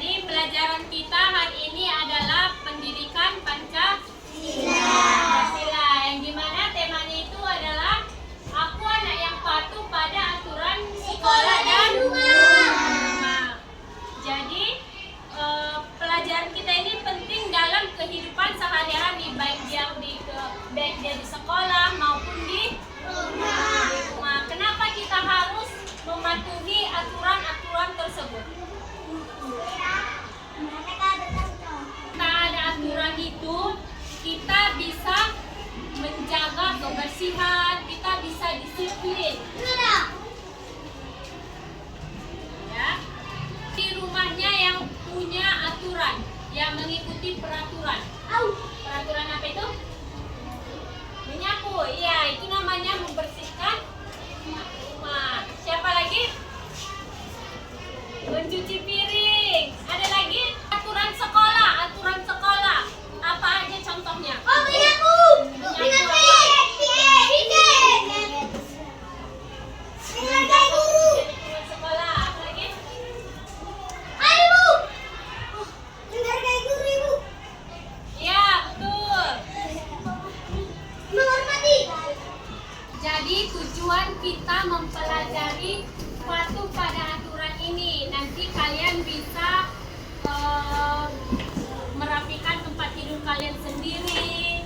Jadi pelajaran kita hari ini adalah pendidikan Pancasila. Yang dimana temanya itu adalah aku anak yang patuh pada aturan sekolah dan rumah. Jadi pelajaran kita ini penting dalam kehidupan sehari-hari, baik dia di sekolah maupun di rumah. Kenapa kita harus mematuhi aturan-aturan tersebut? Karena ada aturan itu, kita bisa menjaga kebersihan, kita bisa disiplin. Ya. Di rumahnya yang punya aturan, yang mengikuti peraturan. Peraturan apa itu? Menyapu. Iya, itu namanya membersihkan rumah. Siapa lagi? Mencuci piring. Ada lagi aturan sekolah. Aturan sekolah. Apa aja contohnya? Menyapu. Sekolah. Apa lagi? Iya, betul. Jadi tujuan kita mempelajari patuh pada aturan ini. Nanti kalian bisa merapikan tempat tidur kalian sendiri,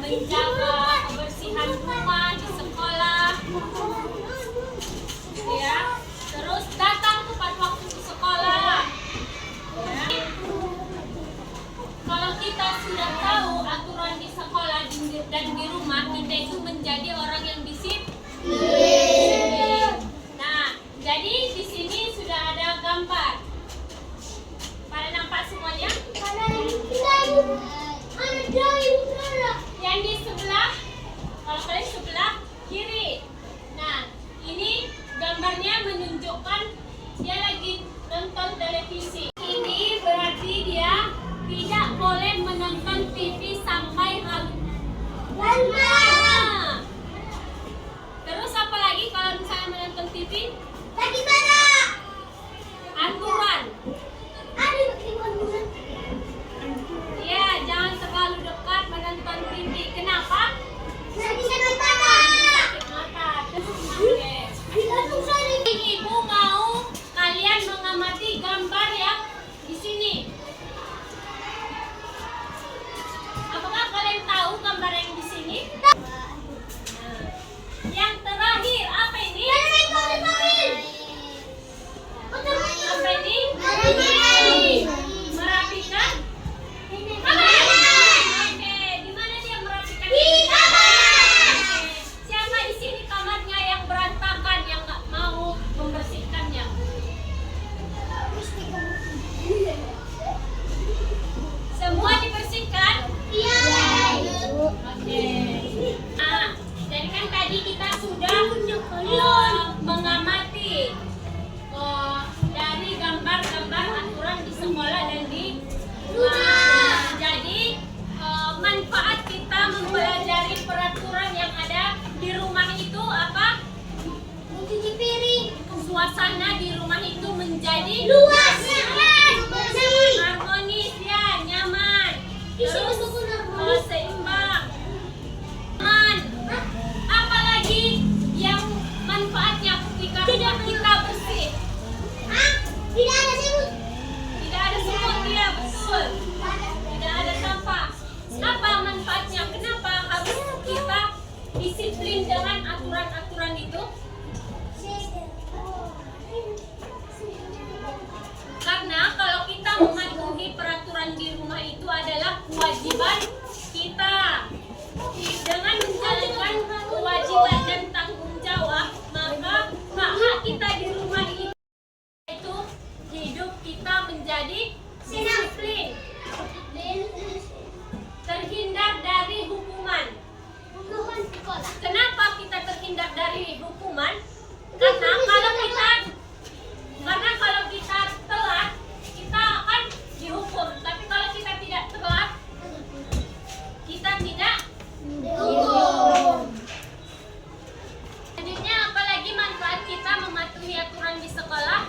menjaga kebersihan rumah di sekolah, ya. Terus datang tepat waktu ke sekolah. Ya. Kalau kita sudah tahu aturan di sekolah dan di rumah, kita itu menjadi orang yang disiplin. Nah, jadi di sini sudah ada gambar. Pada nampak semuanya? Yang di sebelah, kalau kalian sebelah kiri. Nah, ini gambarnya menunjukkan dia lagi nonton televisi. Ini berarti dia tidak boleh menonton TV sampai habis. Terus apa lagi kalau misalnya menonton TV? Aturan. Ya, jangan terlalu dekat menonton TV. Kenapa? Sakit mata. Oke. Ibu mau kalian mengamati gambar yang di sini. Apakah kalian tahu gambar yang di sini? Yang terakhir apa ini? Apa ini? Merapikan? Oke, di mana dia merapikan? Siapa di sini kamarnya yang berantakan, yang nggak mau membersihkannya? Semua dibersihkan? Oke. Nah, jadi kan tadi kita sudah mengamati dari gambar-gambar aturan di sekolah dan di rumah. Jadi manfaat kita mempelajari peraturan yang ada di rumah itu apa? Mencuci piring. Suasana di rumah itu menjadi luas, harmonis, ya, nyaman. Terus seimbang. Apalagi yang manfaatnya ketika rumah kita bersih? Tidak ada semut. Tidak ada semut, ya, betul. Tidak ada sampah. Apa manfaatnya? Kenapa harus kita disiplin dengan aturan-aturan itu? Karena kalau kita mematuhi peraturan di rumah itu adalah kewajiban kita. Dengan menjalankan kewajiban dan tanggung jawab, maka hak-hak kita di rumah itu hidup kita menjadi disiplin, terhindar dari hukuman. Kenapa kita terhindar dari hukuman? Karena kalau kita telat, kita akan dihukum. Tapi kalau kita tidak telat, kita tidak dihukum. Selanjutnya, apalagi manfaat kita mematuhi aturan di sekolah?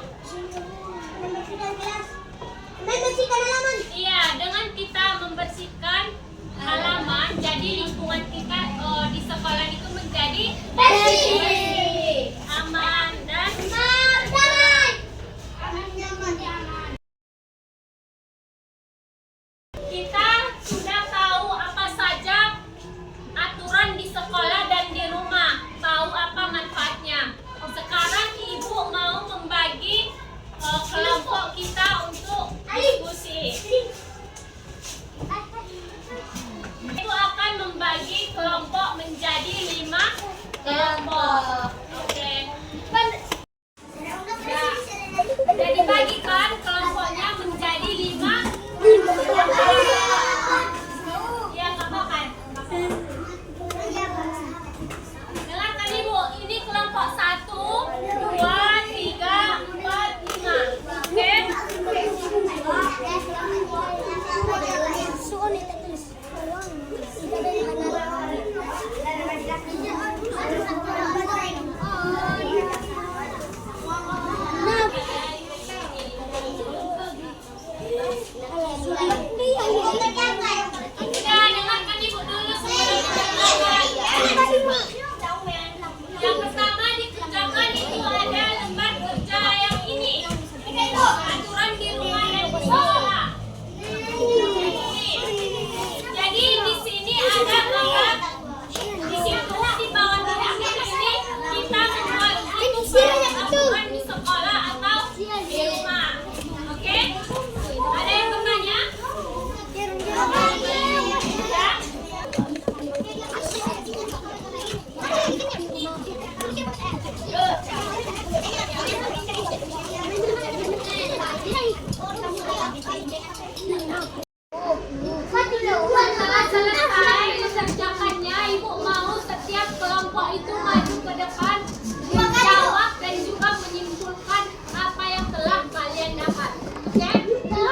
Semua,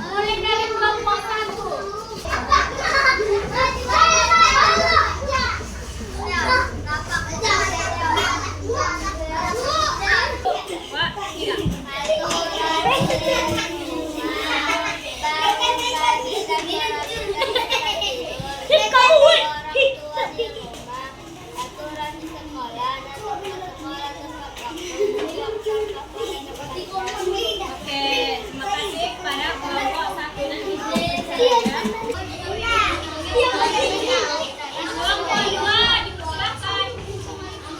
mulai dari kelompok 1. Oke, terima kasih kepada kelompok 1 dan 2. Kelompok 2 dipersilakan.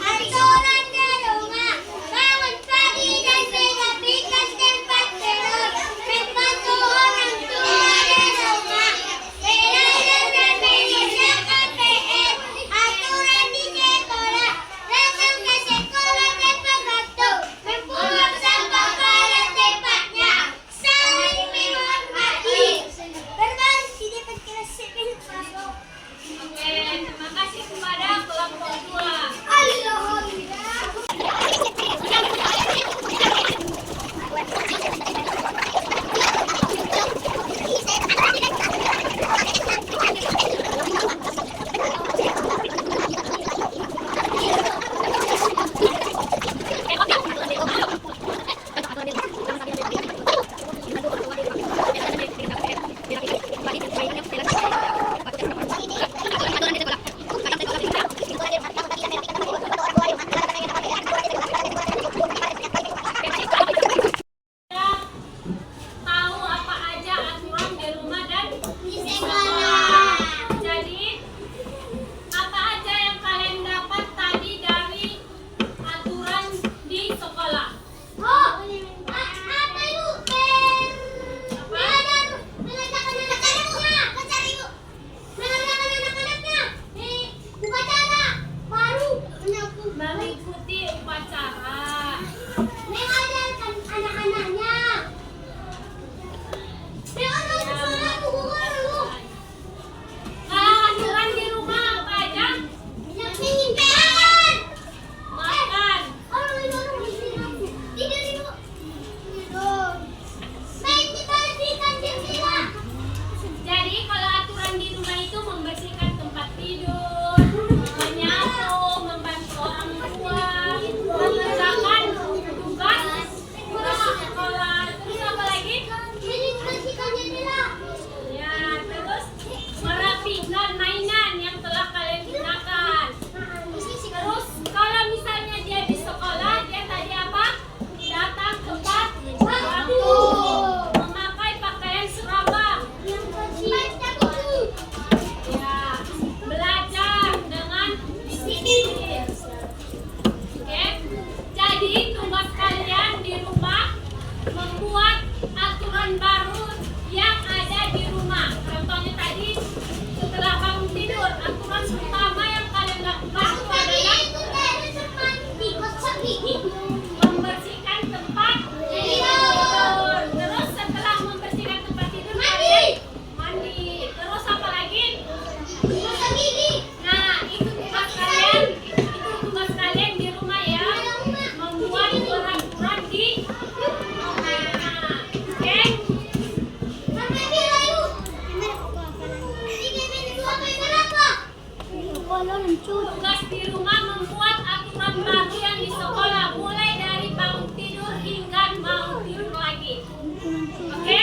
Aturan di rumah, bangun pagi dan rapikan tempat tidur, membantu orang tua di rumah, belajar dan mengerjakan PR. Aturan di sekolah, datang ke sekolah tepat waktu, membuang sampah pada tempatnya, saling menghormati, berbaris di depan kelas 9 masuk. Oke, terima kasih kepada kelompok 2. Tahu apa aja aturan di rumah dan Di sekolah. Jadi, apa aja yang kalian dapat tadi dari aturan di sekolah? Oh, apa ibu? Mengajar, mengajarkan anak-anaknya. Baca ibu. Mengajarkan anak-anaknya. Upacara baru Mengikuti upacara. mengajarkan anak-anaknya. Kalau aturan di rumah apa aja? Menyimpan. Makan. Main dibersihkan jendela. Jadi kalau aturan di rumah itu membersihkan tempat tidur, menyapu, membantu orang tua, mengerjakan tugas pulang sekolah. Terus apa lagi? Bersihkan jendela. Ya, terus merapikan mainan yang telah kalian gunakan. Terus kalau misalnya dia di sekolah, dia tadi apa? Datang tepat waktu, memakai pakaian seragam. Baca buku. Ya, belajar dengan disiplin. Oke, jadi tugas kalian di rumah membuat aturan baru yang ada di rumah. Contohnya tadi, setelah bangun tidur, aturan pertama yang kalian lakukan itu adalah membersihkan tempat tidur. Terus setelah membersihkan tempat tidur, kalian mandi. Terus apa lagi? Nah, itu tugas kalian di rumah ya. Membuat peraturan di rumah. Oke? Tugas di rumah membuat aturan baru yang di sekolah, mulai dari bangun tidur hingga mau tidur lagi. Oke?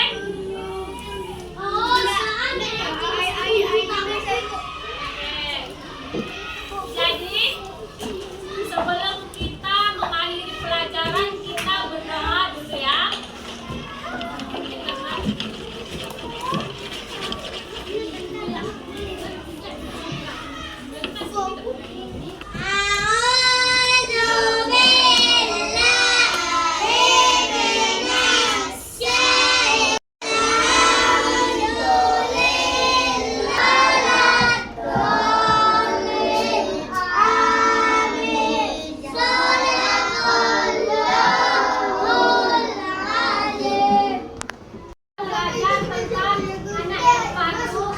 Jadi, sebelum kita mengakhiri pelajaran, kita berdoa dulu ya. Belajar tentang anak yang patuh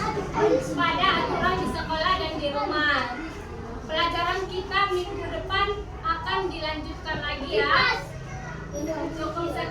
pada aturan di sekolah dan di rumah. Pelajaran kita minggu depan akan dilanjutkan lagi ya. Untuk kisah